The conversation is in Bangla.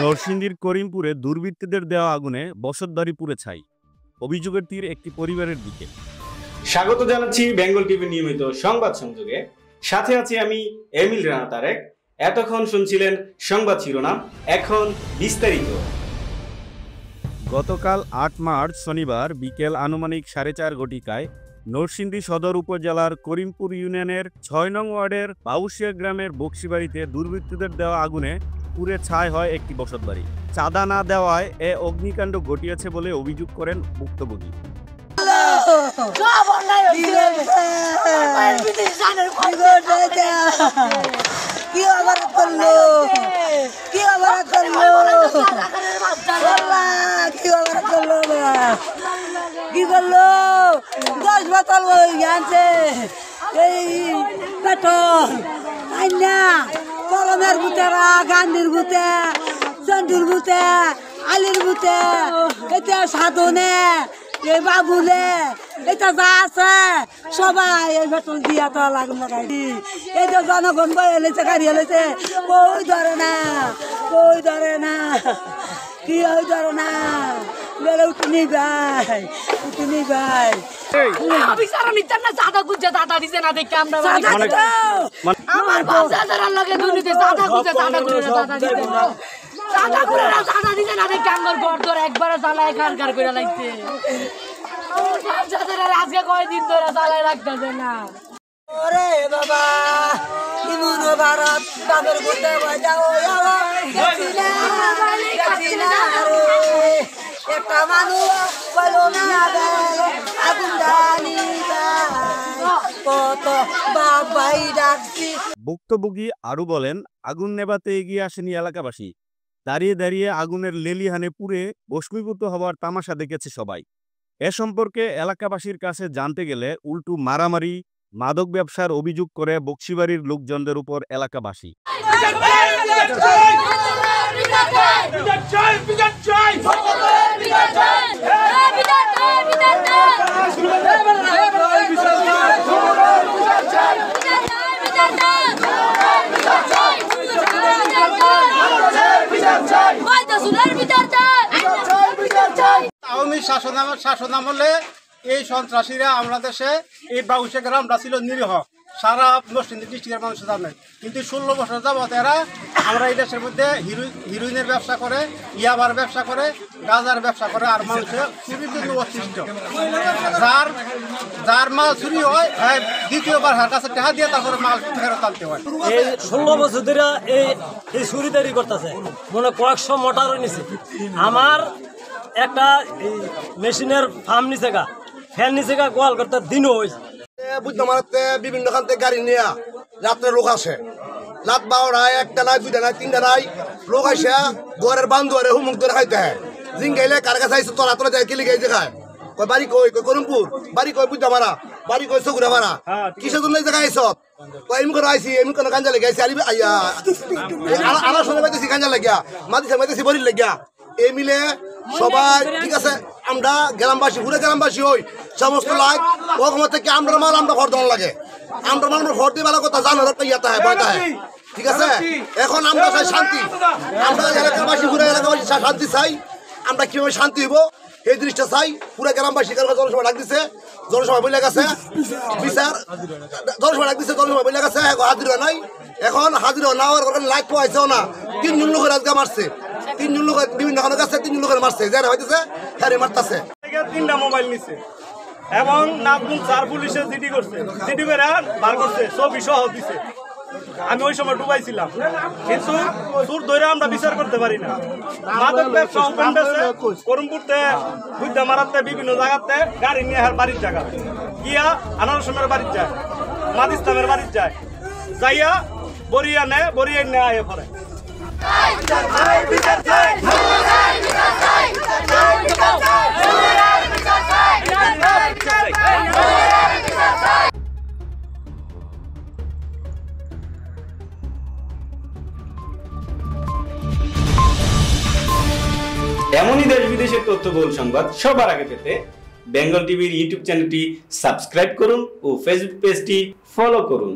নরসিংদীর করিমপুরে দুর্বৃত্তদের দেওয়া আগুনে বসতবাড়ি পুড়ে ছাই। অভিযোগের তীর একটি পরিবারের দিকে। স্বাগত জানাচ্ছি বেঙ্গল টিভি নিয়মিত সংবাদ সংযোগে। সাথে আছি আমি এমিল রানা তারেক। এতক্ষণ শুনছিলেন সংবাদ শিরোনাম, এখন বিস্তারিত। গতকাল ৮ মার্চ শনিবার বিকেল আনুমানিক 4:30 ঘটিকায় নরসিংদী সদর উপজেলার করিমপুর ইউনিয়নের ৬ নং ওয়ার্ডের বাউশিয়া গ্রামের বক্সিবাড়িতে দুর্বৃত্তদের দেওয়া আগুনে পুড়ে ছাই হয় একটি বসতবাড়ি। চাঁদা না দেওয়ায় এ অগ্নিকাণ্ড ঘটিয়েছে বলে অভিযোগ করেন ভুক্তভোগী। কি করলো 10 বোতল আনছে এই পেট্রোল আইনা কলমের বুতেরা, গান্ধীর বুতে, চন্ডুর বুতে, আলির বুতে, এটা সাধনে, এই বাবুলে, এটা যা আছে সবাই এই পেট্রোল দিয়া তো লাগুন লাগাই। এই তো জনগণ বই এলেছে, গাড়ি এলেছে, কই ধরে না, কই ধরে না, কি ওই ধরে না, উঠুনি ভাই, উঠুনি ভাই। চাঁদা খুঁজছে, চাঁদা দিছে না দেখে আমরা আমার ৫,০০০ লাগে দুর্নীতি। চাঁদা খুঁজছে, চাঁদা খুঁজে চাঁদা দিতে, চাঁদা করে চাঁদা দিতে না দেখে আমার ঘর ধরে একবারে চালায় কারকার করে লাগছে। আমার ৫,০০০ আজকে কয়দিন ধরে চালায় রাখতেছে না। ওরে বাবা ইমন ভারত বাবার গোতে বাজাও একটা মানুষ বলো না আগুন জ্বালি কত বাবাই ডাকছি। ভুক্তভোগী আরও বলেন, আগুন নেভাতে এগিয়ে আসেনি এলাকাবাসী। দাঁড়িয়ে দাঁড়িয়ে আগুনের লেলিহানে পুড়ে ভস্মীভূত হওয়ার তামাশা দেখেছে সবাই। এ সম্পর্কে এলাকাবাসীর কাছে জানতে গেলে উল্টো মারামারি, মাদক ব্যবসার অভিযোগ করে বক্সিবাড়ির লোকজনদের উপর এলাকাবাসী। আওয়ামী শাসন আমলে এই সন্ত্রাসীরা আমরা দেশে এই বাউশিয়া গ্রামটা ছিল নিরীহ, সারা নরসিংদী ডিস্ট্রিক্টের মানুষের জানে। কিন্তু 16 বছর যাবত এরা আমরা এই দেশের মধ্যে হিরোইনের ব্যবসা করে, ইয়াবার ব্যবসা করে, গাঁজার ব্যবসা করে, আর মানুষের চুরির জন্য অতিষ্ঠ। যার মাল চুরি হয় দ্বিতীয়বার হার কাছে টাকা দিয়ে তারপরে মাল ফেরত আনতে হয়। এই 16 বছর ধরে এই চুরিদারি করতেছে, মনে কয়েকশো মোটর নিছে। আমার একটা মেশিনের ফার্ম নিচে গা, ফ্যান নিচে গা, গোয়াল করতে দিনও হয়েছে। বুঝতে মারাতে বিভিন্ন খান থেকে গাড়ি নিয়ে রাত্রে লোক আসে, রাত 12টায়, 1টা নাই, 2টা নাই, 3টা নাই, লোক আসে ঘরের বান্ধবরে হুমুক ধরে খাইতে হয়। জিং গাইলে কার কাছে আইসে তোরা তোরা যায় কিলি গাইছে খায়, কই বাড়ি কই, কই করিমপুর, বাড়ি কই বুঝতে মারা, বাড়ি কই চকুরা মারা, কিসের জন্য এই জায়গায় আইস, কই এমনি করে আইসি, এমনি করে গাঞ্জা লেগে আইসি, আলা শুনে পাইতেছি গাঞ্জা লাগিয়া, মাদিসা মাইতেছি বড়ির লাগিয়া। এই মিলে সবাই ঠিক আছে, আমরা গ্রামবাসী, পুরো গ্রামবাসী হই সমস্ত লাগ ওখান থেকে আমরা মাল আমরা ভর দেওয়ার লাগে, আমরা মাল ভর দিয়ে বেলা কথা জানার একটা ইয়াতে হয়, বয়তা হয়, ঠিক আছে। এখন আমরা চাই শান্তি, আমরা এলাকাবাসী, পুরো এলাকাবাসী শান্তি চাই। আমরা কিভাবে শান্তি হইব এই জিনিসটা চাই। পুরো গ্রামবাসী জনসভা ডাক দিছে, জনসভা বলে গেছে বিচার, জনসভা ডাক দিছে, জনসভা বলে গেছে, হাজির হয় নাই। এখন হাজির না হওয়ার কারণে লাইক পাইছেও না, 3 জন লোকের আজকে মারছে, 3 জন লোকের বিভিন্ন কারণে গেছে, 3 জন লোকের মারছে, যারা হইতেছে হ্যাঁ মারতেছে। 3টা মোবাইল নিছে এবং নাবগুন 4 পুলিশে জিডি করছে, জিডি করে বার করছে, ছবি সহ দিছে। আমি ওই সময় ডুবাইছিলাম, কিন্তু চোর ধরে আমরা বিচার করতে পারি না। মাদক ব্যবসা ওপেন বেছে করিমপুরতে, বুদ্ধা মারাতে, বিভিন্ন জায়গাতে গাড়ি নিয়ে বাড়ির জায়গা গিয়া আনারসমের বাড়ির যায়, মাদ ইসলামের বাড়ির যায়, যাইয়া বরিয়া নেয়, বরিয়া নিয়ে আয়ে পড়ে। এমনই দেশ বিদেশের তথ্যবহুল সংবাদ সবার আগে পেতে বেঙ্গল টিভির ইউটিউব চ্যানেলটি সাবস্ক্রাইব করুন ও ফেসবুক পেজটি ফলো করুন।